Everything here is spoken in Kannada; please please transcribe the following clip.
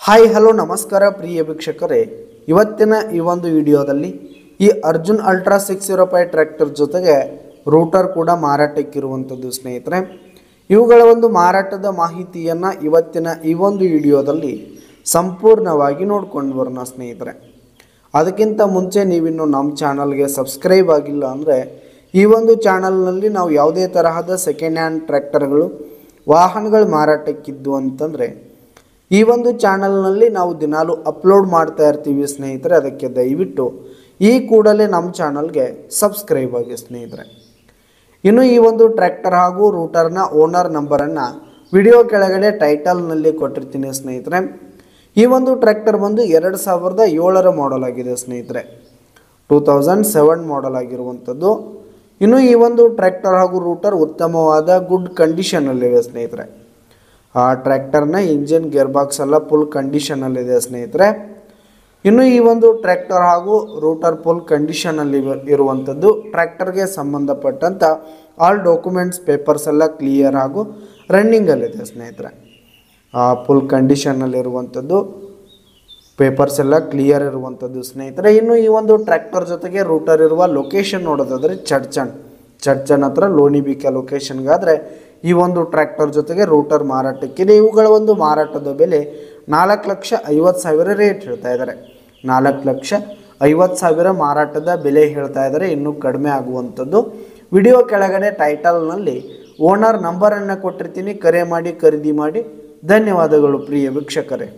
ಹಾಯ್ ಹಲೋ ನಮಸ್ಕಾರ ಪ್ರಿಯ ವೀಕ್ಷಕರೇ, ಇವತ್ತಿನ ಈ ಒಂದು ವಿಡಿಯೋದಲ್ಲಿ ಈ ಅರ್ಜುನ್ ಅಲ್ಟ್ರಾ 605 ಟ್ರ್ಯಾಕ್ಟರ್ ಜೊತೆಗೆ ರೂಟರ್ ಕೂಡ ಮಾರಾಟಕ್ಕಿರುವಂಥದ್ದು ಸ್ನೇಹಿತರೆ. ಇವುಗಳ ಒಂದು ಮಾರಾಟದ ಮಾಹಿತಿಯನ್ನು ಇವತ್ತಿನ ಈ ಒಂದು ವಿಡಿಯೋದಲ್ಲಿ ಸಂಪೂರ್ಣವಾಗಿ ನೋಡ್ಕೊಂಡು ಬರೋಣ ಸ್ನೇಹಿತರೆ. ಅದಕ್ಕಿಂತ ಮುಂಚೆ ನೀವಿನ್ನು ನಮ್ಮ ಚಾನಲ್ಗೆ ಸಬ್ಸ್ಕ್ರೈಬ್ ಆಗಿಲ್ಲ ಅಂದರೆ ಈ ಒಂದು ಚಾನಲ್ನಲ್ಲಿ ನಾವು ಯಾವುದೇ ತರಹದ ಸೆಕೆಂಡ್ ಹ್ಯಾಂಡ್ ಟ್ರ್ಯಾಕ್ಟರ್ಗಳು ವಾಹನಗಳು ಮಾರಾಟಕ್ಕಿದ್ದು ಅಂತಂದರೆ ಈ ಒಂದು ಚಾನಲ್ನಲ್ಲಿ ನಾವು ದಿನಾಲು ಅಪ್ಲೋಡ್ ಮಾಡ್ತಾ ಇರ್ತೀವಿ ಸ್ನೇಹಿತರೆ. ಅದಕ್ಕೆ ದಯವಿಟ್ಟು ಈ ಕೂಡಲೇ ನಮ್ಮ ಚಾನಲ್ಗೆ ಸಬ್ಸ್ಕ್ರೈಬ್ ಆಗಿ ಸ್ನೇಹಿತರೆ. ಇನ್ನು ಈ ಒಂದು ಟ್ರ್ಯಾಕ್ಟರ್ ಹಾಗೂ ರೂಟರ್ನ ಓನರ್ ನಂಬರನ್ನು ವಿಡಿಯೋ ಕೆಳಗಡೆ ಟೈಟಲ್ನಲ್ಲಿ ಕೊಟ್ಟಿರ್ತೀನಿ ಸ್ನೇಹಿತರೆ. ಈ ಒಂದು ಟ್ರ್ಯಾಕ್ಟರ್ ಬಂದು 2007 ಮಾಡೆಲ್ ಆಗಿದೆ ಸ್ನೇಹಿತರೆ, 2007 ಮಾಡೆಲ್ ಆಗಿರುವಂಥದ್ದು. ಇನ್ನು ಈ ಒಂದು ಟ್ರ್ಯಾಕ್ಟರ್ ಹಾಗೂ ರೂಟರ್ ಉತ್ತಮವಾದ ಗುಡ್ ಕಂಡೀಷನಲ್ಲಿವೆ ಸ್ನೇಹಿತರೆ. ಆ ಟ್ರ್ಯಾಕ್ಟರ್ನ ಇಂಜಿನ್ ಗೇರ್ ಬಾಕ್ಸ್ ಎಲ್ಲ ಫುಲ್ ಕಂಡೀಷನಲ್ಲಿದೆ ಸ್ನೇಹಿತರೆ. ಇನ್ನು ಈ ಒಂದು ಟ್ರ್ಯಾಕ್ಟರ್ ಹಾಗೂ ರೂಟರ್ ಫುಲ್ ಕಂಡೀಷನಲ್ಲಿ ಇರುವಂಥದ್ದು. ಟ್ರ್ಯಾಕ್ಟರ್ಗೆ ಸಂಬಂಧಪಟ್ಟಂಥ ಆಲ್ ಡಾಕ್ಯುಮೆಂಟ್ಸ್ ಪೇಪರ್ಸ್ ಎಲ್ಲ ಕ್ಲಿಯರ್ ಹಾಗೂ ರನ್ನಿಂಗಲ್ಲಿದೆ ಸ್ನೇಹಿತರೆ. ಫುಲ್ ಕಂಡೀಷನಲ್ಲಿರುವಂಥದ್ದು, ಪೇಪರ್ಸ್ ಎಲ್ಲ ಕ್ಲಿಯರ್ ಇರುವಂಥದ್ದು ಸ್ನೇಹಿತರೆ. ಇನ್ನು ಈ ಒಂದು ಟ್ರ್ಯಾಕ್ಟರ್ ಜೊತೆಗೆ ರೂಟರ್ ಇರುವ ಲೊಕೇಶನ್ ನೋಡೋದಾದರೆ ಚಡ್ಚನ್ ಹತ್ರ ಲೋಣಿಬಿಕೆ ಲೊಕೇಶನ್ಗಾದರೆ ಈ ಒಂದು ಟ್ರ್ಯಾಕ್ಟರ್ ಜೊತೆಗೆ ರೂಟರ್ ಮಾರಾಟಕ್ಕಿದೆ. ಇವುಗಳ ಒಂದು ಮಾರಾಟದ ಬೆಲೆ 4,50,000 ರೇಟ್ ಹೇಳ್ತಾ ಇದ್ದಾರೆ. 4,50,000 ಮಾರಾಟದ ಬೆಲೆ ಹೇಳ್ತಾ ಇದ್ದಾರೆ. ಇನ್ನೂ ಕಡಿಮೆ ಆಗುವಂಥದ್ದು. ವಿಡಿಯೋ ಕೆಳಗಡೆ ಟೈಟಲ್ನಲ್ಲಿ ಓನರ್ ನಂಬರನ್ನು ಕೊಟ್ಟಿರ್ತೀನಿ, ಕರೆ ಮಾಡಿ ಖರೀದಿ ಮಾಡಿ. ಧನ್ಯವಾದಗಳು ಪ್ರಿಯ ವೀಕ್ಷಕರೇ.